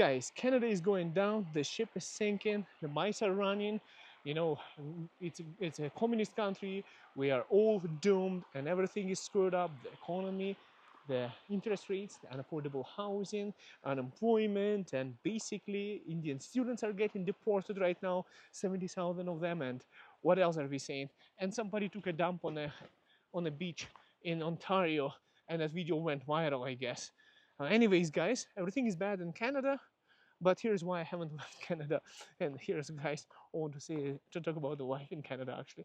Guys, Canada is going down, the ship is sinking, the mice are running. You know, it's a communist country. We are all doomed, and everything is screwed up. The economy, the interest rates, the unaffordable housing, unemployment, and basically Indian students are getting deported right now, 70,000 of them. And what else are we saying? And somebody took a dump on a beach in Ontario, and that video went viral, I guess. Anyways, guys, everything is bad in Canada, but here's why I haven't left Canada. And here's, guys, I want to talk about the life in Canada, actually.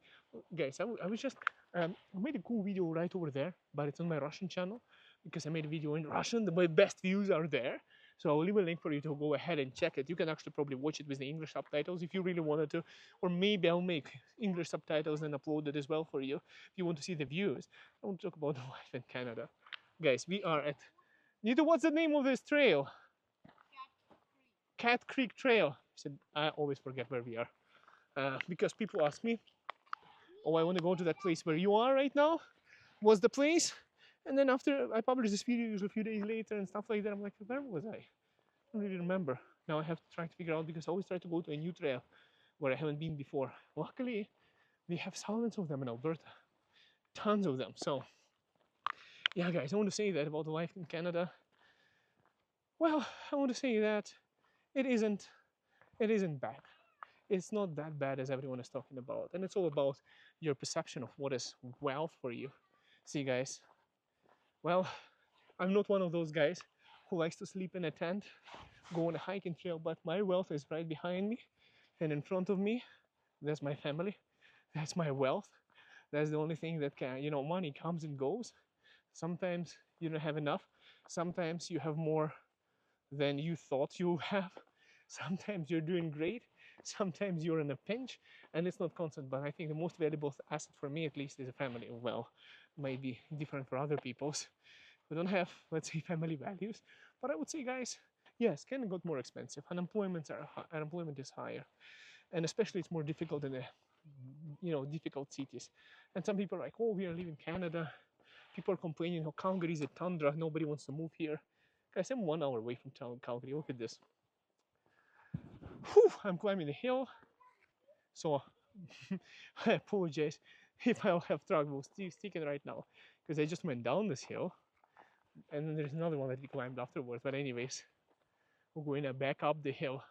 Guys, I was just, I made a cool video right over there, but it's on my Russian channel because I made a video in Russian. My best views are there. So I'll leave a link for you to go ahead and check it. You can actually probably watch it with the English subtitles if you really wanted to, or maybe I'll make English subtitles and upload it as well for you if you want to see the views. I want to talk about the life in Canada. Guys, we are at, Nita, what's the name of this trail? Cat Creek Trail. I always forget where we are because people ask me, oh, I want to go to that place where you are right now. What's the place? And then after I publish this video a few days later and stuff like that, I'm like, where was I? I don't really remember. Now I have to try to figure out because I always try to go to a new trail where I haven't been before. Luckily, we have thousands of them in Alberta, tons of them. So yeah, guys, I want to say that about the life in Canada. Well, I want to say that it isn't bad. It's not that bad as everyone is talking about, and it's all about your perception of what is wealth for you. See, guys, well, I'm not one of those guys who likes to sleep in a tent, go on a hiking trail, but my wealth is right behind me and in front of me. That's my family, that's my wealth. That's the only thing that can, money comes and goes. Sometimes you don't have enough, sometimes you have more than you thought you have. Sometimes you're doing great, sometimes you're in a pinch, and it's not constant. But I think the most valuable asset for me, at least, is a family. Well, might be different for other people's who don't have, let's say, family values. But I would say, guys, yes, Canada got more expensive. Unemployment is higher, and especially it's more difficult in the difficult cities. And some people are like, oh, we are leaving Canada. People are complaining how Calgary is a tundra. Nobody wants to move here. Guys, I'm 1 hour away from town, Calgary. Look at this. Whew, I'm climbing the hill. So I apologize if I'll have trouble sticking right now because I just went down this hill and then there's another one that we climbed afterwards. But anyways, we're going back up the hill.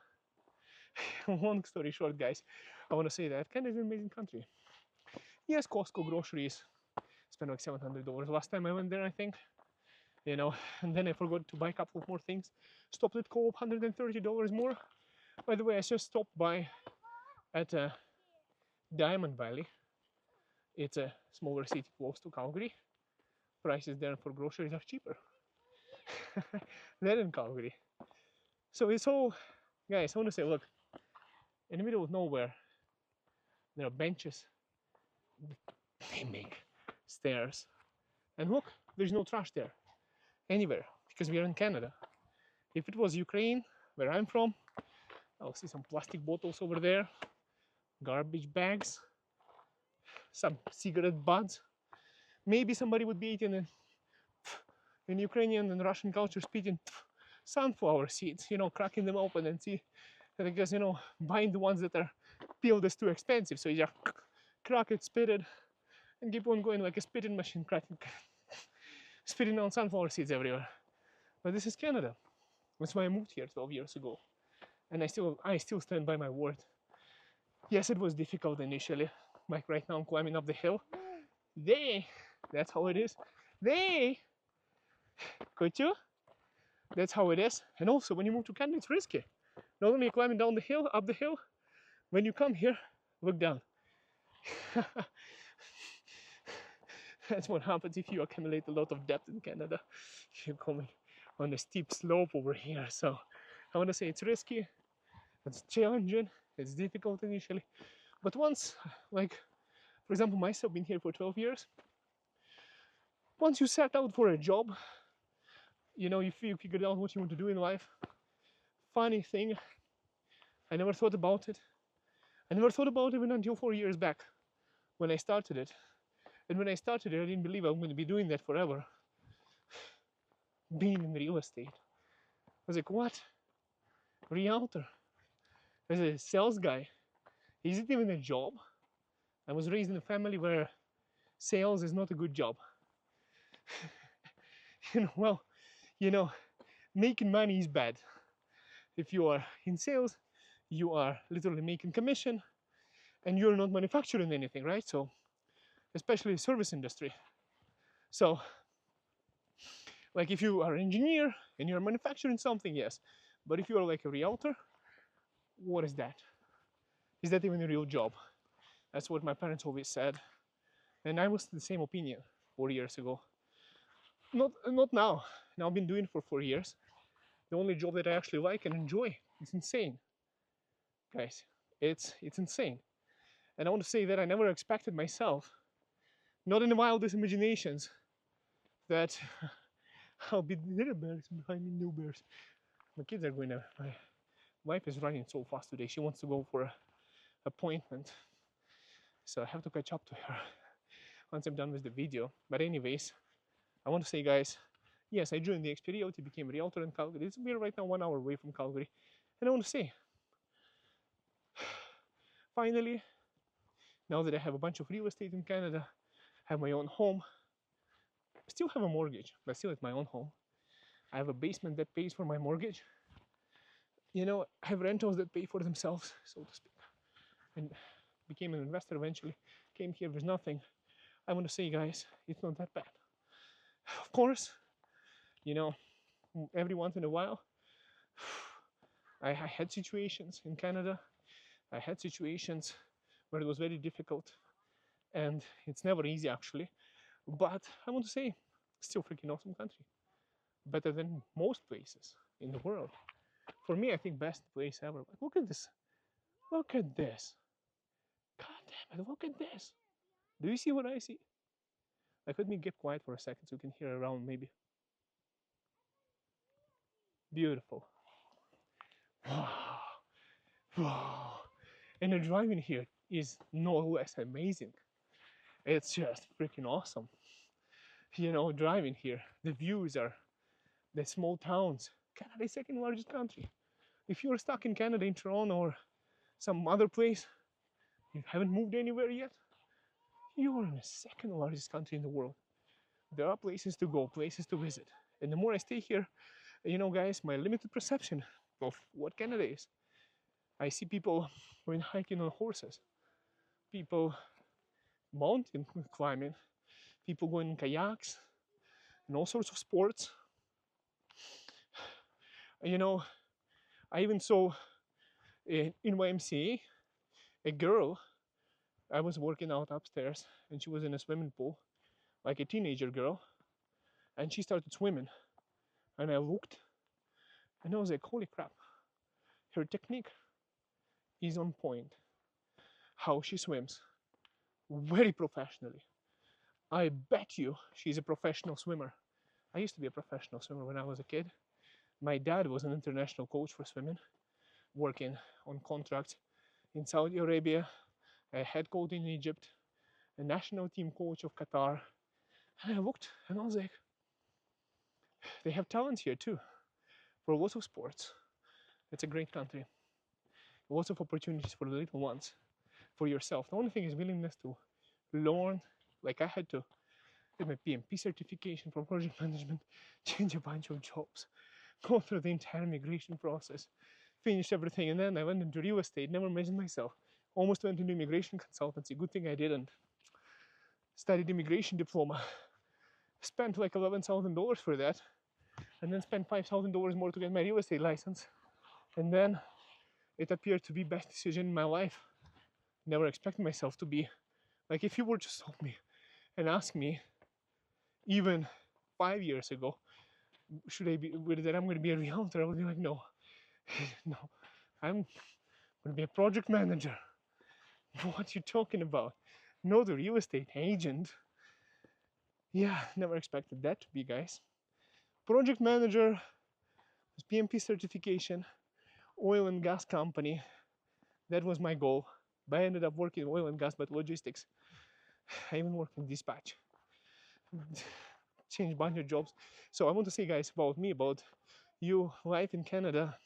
Long story short, guys, I want to say that Canada is an amazing country. Yes, Costco groceries spent like $700 last time I went there, I think. And then I forgot to buy a couple of more things. Stopped at Co-op, $130 more. By the way, I just stopped by at Diamond Valley. It's a smaller city close to Calgary. Prices there for groceries are cheaper than in Calgary. So it's all, guys, I want to say, look, in the middle of nowhere, there are benches. They make stairs. And look, there's no trash there anywhere because we are in Canada. If it was Ukraine, where I'm from, I'll see some plastic bottles over there, garbage bags, some cigarette butts. Maybe somebody would be eating in Ukrainian and Russian culture speaking sunflower seeds, cracking them open and see. And I guess, buying the ones that are peeled is too expensive. So you just crack it, spit it, and keep on going like a spitting machine, cracking, spitting out sunflower seeds everywhere. But this is Canada. That's why I moved here 12 years ago. And I still stand by my word. Yes, it was difficult initially. Like right now, I'm climbing up the hill. That's how it is. Could you? That's how it is. And also, when you move to Canada, it's risky. Not only climbing down the hill, up the hill. When you come here, look down. That's what happens if you accumulate a lot of debt in Canada. You're coming on a steep slope over here. So I want to say it's risky, it's challenging, it's difficult initially. But once, like, for example, myself been here for 12 years, once you set out for a job, you figured out what you want to do in life. Funny thing, I never thought about it. I never thought about it even until 4 years back when I started it. And when I started it, I didn't believe I'm going to be doing that forever. Being in real estate. I was like, what? realtor, as a sales guy, is it even a job? I was raised in a family where sales is not a good job. Well, you know, making money is bad. If you are in sales, you are literally making commission and you're not manufacturing anything, right? So, especially service industry. So, like if you are an engineer and you're manufacturing something, yes. But if you are like a realtor, what is that? Is that even a real job? That's what my parents always said. And I was the same opinion 4 years ago. Not now. Now I've been doing it for 4 years. The only job that I actually like and enjoy. It's insane, guys. It's insane. And I want to say that I never expected myself, not in the wildest imaginations, that I'll be little bears behind me, new bears. My kids are going to. My wife is running so fast today. She wants to go for an appointment, so I have to catch up to her once I'm done with the video. But anyways, I want to say, guys, yes, I joined the experience, became a realtor in Calgary. We're right now 1 hour away from Calgary. And I want to say, finally, now that I have a bunch of real estate in Canada, have my own home, still have a mortgage, but still it's my own home. I have a basement that pays for my mortgage. I have rentals that pay for themselves, so to speak. And became an investor eventually, came here with nothing. I want to say, guys, it's not that bad. Of course, every once in a while, I had situations in Canada. I had situations where it was very difficult, and it's never easy actually. But I want to say, still freaking awesome country. Better than most places in the world. For me, I think best place ever. Look at this. Look at this. God damn it, look at this. Do you see what I see? Like, let me get quiet for a second so you can hear around maybe. Beautiful. Wow. And the driving here is no less amazing. It's just freaking awesome. Driving here, the views are the small towns. Canada is second largest country. If you're stuck in Canada, in Toronto or some other place, you haven't moved anywhere yet, you are in the second largest country in the world. There are places to go, places to visit. And the more I stay here, guys, my limited perception of what Canada is. I see people going hiking on horses, people mountain climbing, people going in kayaks, and all sorts of sports. I even saw in YMCA a girl. I was working out upstairs, and she was in a swimming pool, like a teenager girl, and she started swimming. And I looked, and I was like, holy crap, her technique is on point. How she swims, very professionally. I bet you she's a professional swimmer. I used to be a professional swimmer when I was a kid. My dad was an international coach for swimming, working on contracts in Saudi Arabia, a head coach in Egypt, a national team coach of Qatar. And I looked and I was like, they have talent here too, for lots of sports. It's a great country. Lots of opportunities for the little ones, for yourself. The only thing is willingness to learn. Like I had to get my PMP certification for project management, change a bunch of jobs, go through the entire immigration process, finish everything, and then I went into real estate, never imagined myself. Almost went into immigration consultancy. Good thing I didn't. Studied immigration diploma. Spent like $11,000 for that, and then spent $5,000 more to get my real estate license. And then it appeared to be best decision in my life. Never expected myself to be. Like if you were to stop me and ask me, even 5 years ago, should I be that I'm going to be a realtor? I would be like, no, no, I'm going to be a project manager. What you talking about? No, the real estate agent. Yeah, never expected that to be, guys. Project manager, PMP certification, oil and gas company. That was my goal. But I ended up working in oil and gas, but logistics. I even worked in dispatch. Changed a bunch of jobs. So I want to say, guys, about me, about you, life in Canada.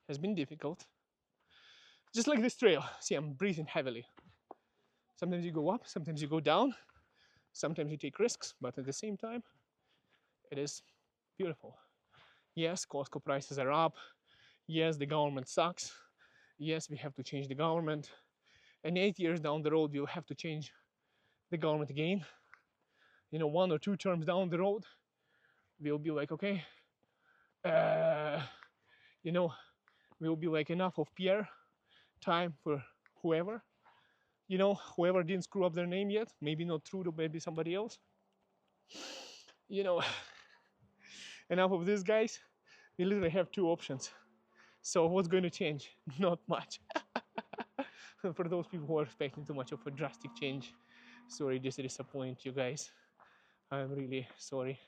has been difficult. Just like this trail. See, I'm breathing heavily. Sometimes you go up, sometimes you go down, sometimes you take risks, but at the same time, it is beautiful. Yes, Costco prices are up. Yes, the government sucks. Yes, we have to change the government. And 8 years down the road, we'll have to change the government again. 1 or 2 terms down the road, we'll be like, okay, uh, you know, we'll be like enough of Pierre, time for whoever. Whoever didn't screw up their name yet, maybe not Trudeau, maybe somebody else. You know, enough of these guys. We literally have 2 options. So what's going to change? Not much. For those people who are expecting too much of a drastic change, sorry, just to disappoint you guys. I'm really sorry.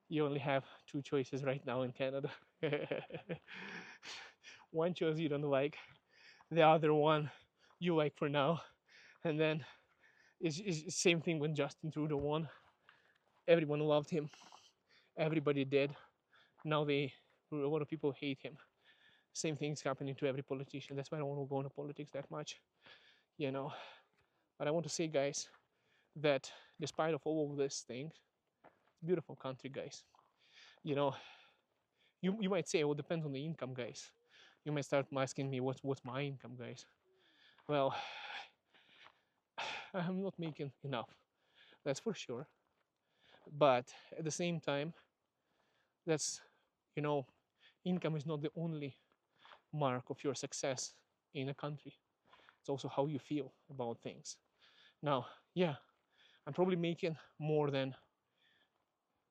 You only have 2 choices right now in Canada. One choice you don't like, the other one you like for now, and then it's same thing when Justin Trudeau won. Everyone loved him. Everybody did. Now a lot of people hate him. Same thing's happening to every politician. That's why I don't want to go into politics that much. But I want to say, guys, that despite of all of these things, it's a beautiful country, guys. You might say, well, it depends on the income, guys. You might start asking me, what's my income, guys? Well, I'm not making enough, that's for sure. But at the same time, that's, income is not the only mark of your success in a country. It's also how you feel about things. Now, yeah, I'm probably making more than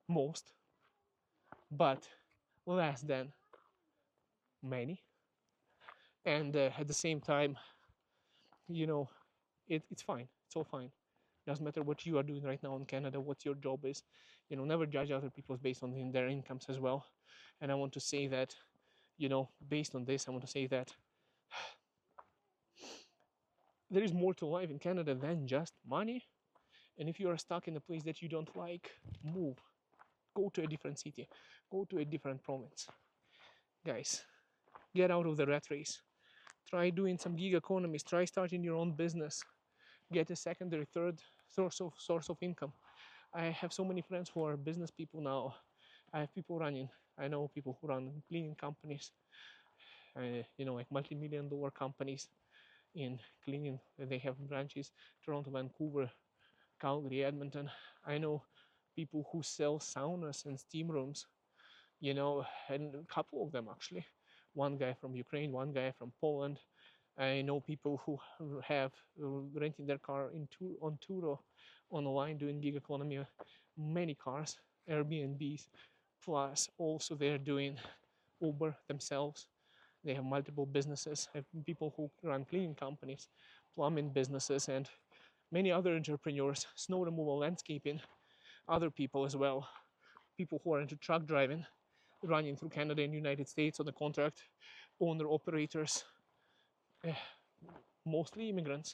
most, but less than many. And at the same time, it's fine. It's all fine. Doesn't matter what you are doing right now in Canada, what your job is. Never judge other people based on their incomes as well. And I want to say that, based on this, I want to say that there is more to life in Canada than just money. And if you are stuck in a place that you don't like, move. Go to a different city. Go to a different province. Guys, get out of the rat race. Try doing some gig economies. Try starting your own business. Get a secondary, third source of income. I have so many friends who are business people now. I have people running. I know people who run cleaning companies. Like multi-million-dollar companies in cleaning. They have branches Toronto, Vancouver, Calgary, Edmonton. I know people who sell saunas and steam rooms. And a couple of them actually. One guy from Ukraine, one guy from Poland. I know people who have renting their car on Turo online doing gig economy, many cars, Airbnbs, plus also they're doing Uber themselves. They have multiple businesses, have people who run cleaning companies, plumbing businesses, and many other entrepreneurs, snow removal, landscaping, other people as well, people who are into truck driving, running through Canada and United States on the contract, owner operators, mostly immigrants.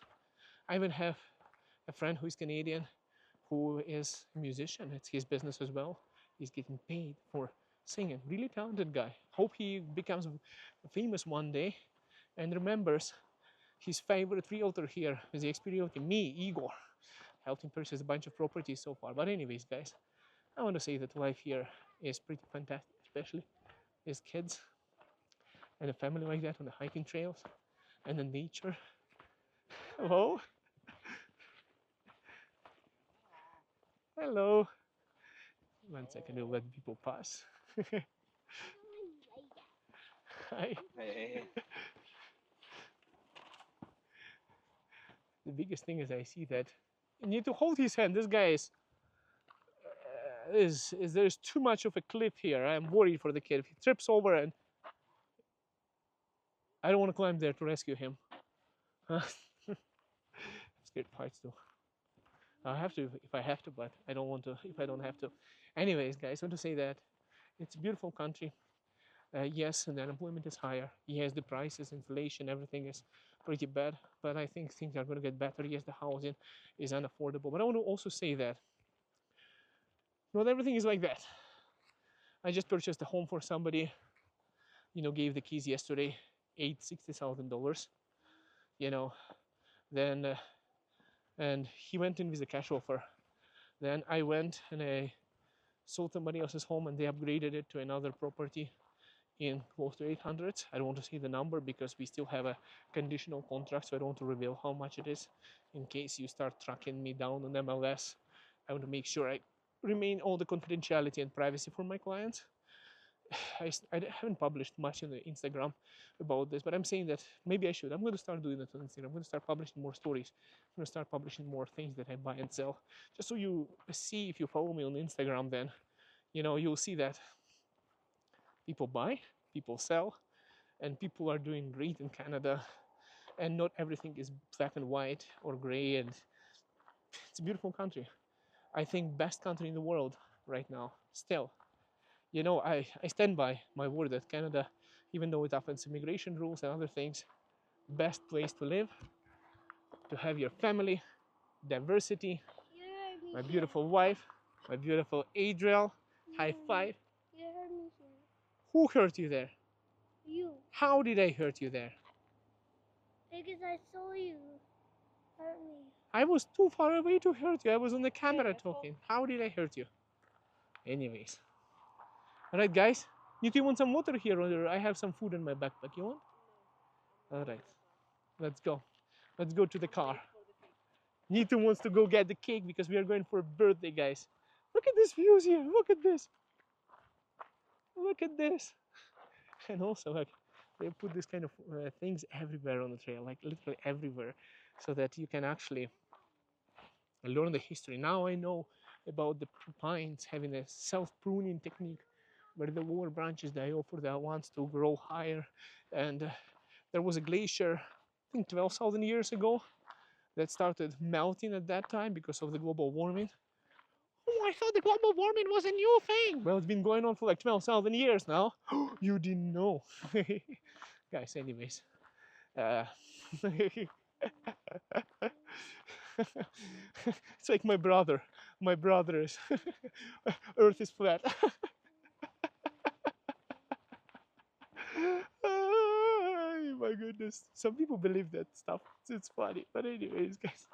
I even have a friend who is Canadian, who is a musician. It's his business as well. He's getting paid for singing. Really talented guy. Hope he becomes famous one day and remembers his favorite realtor here is the experience me, Igor. Helped him purchase a bunch of properties so far. But anyways, guys, I want to say that life here is pretty fantastic, especially as kids and a family like that on the hiking trails and the nature. Hello. Hello. 1 second, we'll let people pass. Hi. The biggest thing is I see that you need to hold his hand. This guy is there's too much of a cliff here. I'm worried for the kid. If he trips over and I don't want to climb there to rescue him. I'm scared of heights too. I have to if I have to, but I don't want to if I don't have to. Anyways, guys, I want to say that it's a beautiful country. Yes, and the unemployment is higher. Yes, the prices, inflation, everything is pretty bad. But I think things are going to get better. Yes, the housing is unaffordable. But I want to also say that not everything is like that. I just purchased a home for somebody, gave the keys yesterday, $60,000, you know, then and he went in with a cash offer. Then I went and I sold somebody else's home and they upgraded it to another property in close to 800. I don't want to say the number because we still have a conditional contract, so I don't want to reveal how much it is in case you start tracking me down on MLS. I want to make sure I remain all the confidentiality and privacy for my clients. I haven't published much on the Instagram about this, but I'm saying that maybe I should. I'm going to start doing that on Instagram. I'm going to start publishing more stories. I'm going to start publishing more things that I buy and sell. Just so you see, if you follow me on Instagram, then you'll see that people buy, people sell, and people are doing great in Canada. And not everything is black and white or gray. And it's a beautiful country. I think best country in the world right now. Still, I stand by my word that Canada, even though it offends immigration rules and other things, best place to live, to have your family, diversity, my beautiful wife, my beautiful Adriel, high five. You hurt me here. Who hurt you there? You. How did I hurt you there? Because I saw you hurt me. I was too far away to hurt you. I was on the camera talking. How did I hurt you? Anyways. Alright, guys. You two want some water here, or I have some food in my backpack. You want? Alright. Let's go. Let's go to the car. Nito wants to go get the cake because we are going for a birthday, guys. Look at this views here. Look at this. Look at this. And also, like, they put this kind of things everywhere on the trail, like literally everywhere, so that you can actually learn the history. Now I know about the pines having a self-pruning technique where the lower branches they offer the ones to grow higher. And there was a glacier, I think 12,000 years ago, that started melting at that time because of the global warming. Oh, I thought the global warming was a new thing. Well, it's been going on for like 12,000 years now. You didn't know. Guys, anyways. It's like my brother. My brother is Earth is flat. Oh, my goodness. Some people believe that stuff. It's funny. But anyways, guys.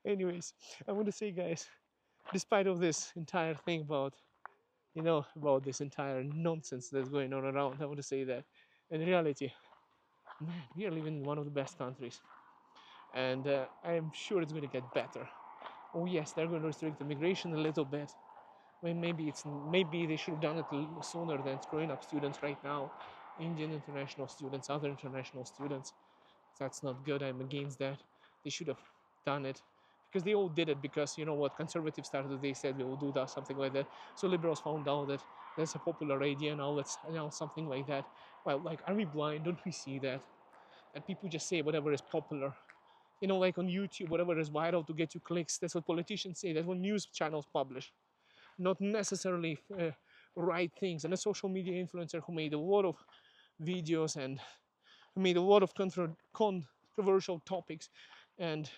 Anyways, I want to say, guys, despite of this entire thing about, about this entire nonsense that's going on around, I want to say that in reality, man, we are living in one of the best countries. And I am sure it's going to get better. Oh yes, they're going to restrict immigration a little bit. Maybe they should have done it sooner than screwing up students right now. Indian international students, other international students. That's not good. I'm against that. They should have done it because they all did it because conservatives started. They said we will do that, something like that. So liberals found out that that's a popular idea now. Let's something like that. Well, like, are we blind? Don't we see that? And people just say whatever is popular. Like on YouTube, whatever is viral to get you clicks. That's what politicians say. That's what news channels publish. Not necessarily right things. And a social media influencer who made a lot of videos and made a lot of controversial topics. And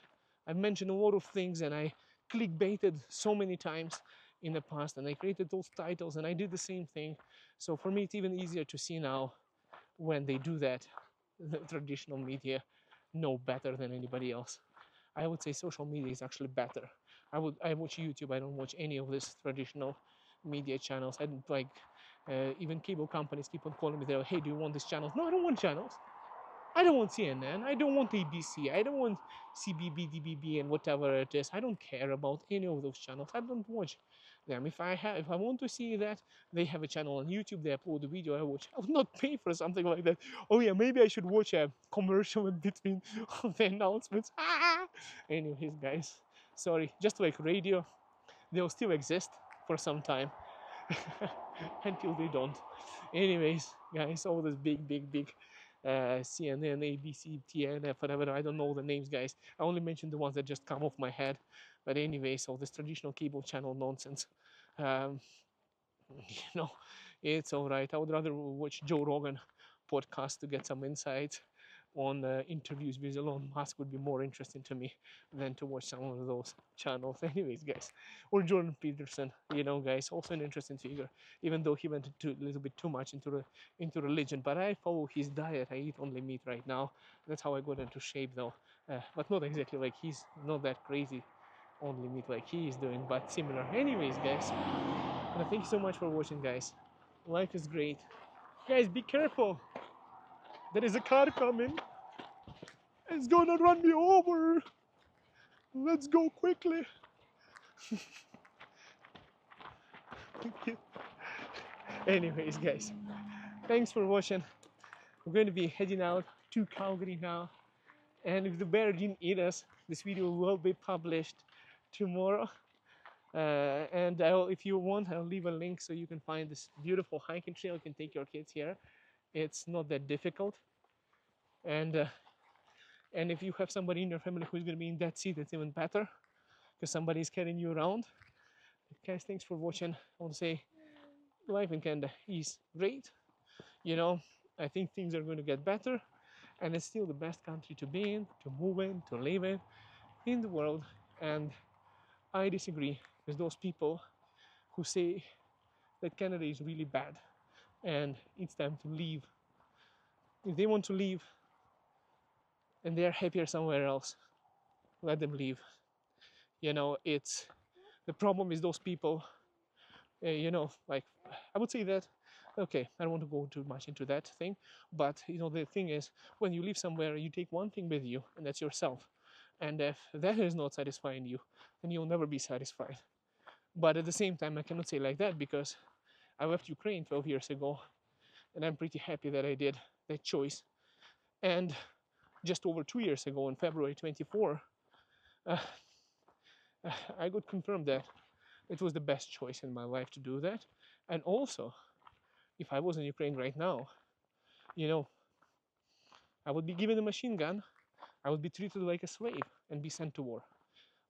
I've mentioned a lot of things and I clickbaited so many times in the past and I created those titles and I did the same thing. So for me, it's even easier to see now when they do that. The traditional media know better than anybody else. I would say social media is actually better. I watch YouTube. I don't watch any of this traditional media channels. I don't like even cable companies keep on calling me. They're like, hey, do you want these channels? No, I don't want channels. I don't want CNN. I don't want ABC. I don't want CBB, DBB, and whatever it is. I don't care about any of those channels. I don't watch them. If I want to see that, they have a channel on YouTube. They upload the video. I watch. I would not pay for something like that. Oh yeah, maybe I should watch a commercial in between the announcements. Anyways, guys, sorry. Just like radio, they'll still exist for some time until they don't. Anyways, guys, all this big CNN, ABC, TNF, whatever. I don't know the names, guys. I only mentioned the ones that just come off my head. But anyways, all this traditional cable channel nonsense. Um, it's all right. I would rather watch Joe Rogan podcast to get some insight on interviews with Elon Musk would be more interesting to me than to watch some of those channels. Anyways, guys, or Jordan Peterson, you know, guys, also an interesting figure, even though he went a little bit too much into religion. But I follow his diet. I eat only meat right now. That's how I got into shape, though. But not exactly like he's not that crazy. Only meat like he is doing, but similar. Anyways, guys, thank you so much for watching, guys. Life is great. Guys, be careful. There is a car coming. It's gonna run me over. Let's go quickly. Anyways, guys, thanks for watching. We're going to be heading out to Calgary now. And if the bear didn't eat us, this video will be published tomorrow. And if you want, I'll leave a link so you can find this beautiful hiking trail. You can take your kids here. It's not that difficult. And if you have somebody in your family who's going to be in that seat, it's even better because somebody's carrying you around. Guys, thanks for watching. I want to say life in Canada is great. You know, I think things are going to get better, and it's still the best country to be in, to move in, to live in the world. And I disagree with those people who say that Canada is really bad and it's time to leave. If they want to leave and they're happier somewhere else, let them leave. You know, it's the problem is those people. You know, like I would say that. Okay, I don't want to go too much into that thing, but you know, the thing is, when you live somewhere, you take one thing with you, and that's yourself. And if that is not satisfying you, then you'll never be satisfied. But at the same time, I cannot say like that because I left Ukraine 12 years ago, and I'm pretty happy that I did that choice. And just over 2 years ago, in February 24, I got confirmed that it was the best choice in my life to do that. And also, if I was in Ukraine right now, you know, I would be given a machine gun, I would be treated like a slave and be sent to war,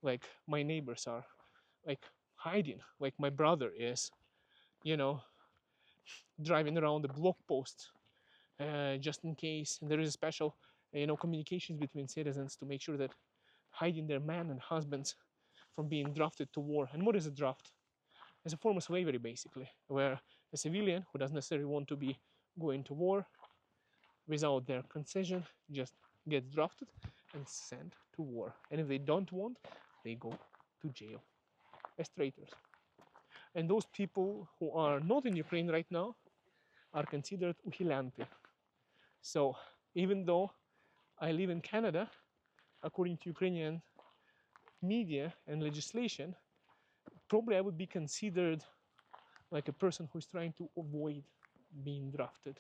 like my neighbors are, like hiding, like my brother is, you know, driving around the block post just in case. And there is a special, you know, communications between citizens to make sure that hiding their men and husbands from being drafted to war. And what is a draft? It's a form of slavery, basically, where a civilian who doesn't necessarily want to be going to war without their concession just gets drafted and sent to war. And if they don't want, they go to jail as traitors. And those people who are not in Ukraine right now are considered uhilянты. So even though I live in Canada, according to Ukrainian media and legislation, probably I would be considered like a person who's trying to avoid being drafted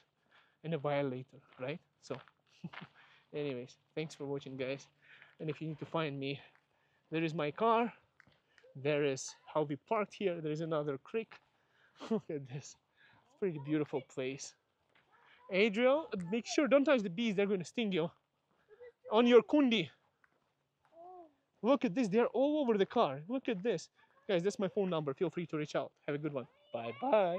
and a violator, right? So anyways, thanks for watching, guys. And if you need to find me, there is my car, there is how we parked here, there is another creek. Look at this, pretty beautiful place. Adriel, make sure don't touch the bees, they're going to sting you. On your kundi. Look at this, they're all over the car. Look at this. Guys, that's my phone number. Feel free to reach out. Have a good one. Bye bye.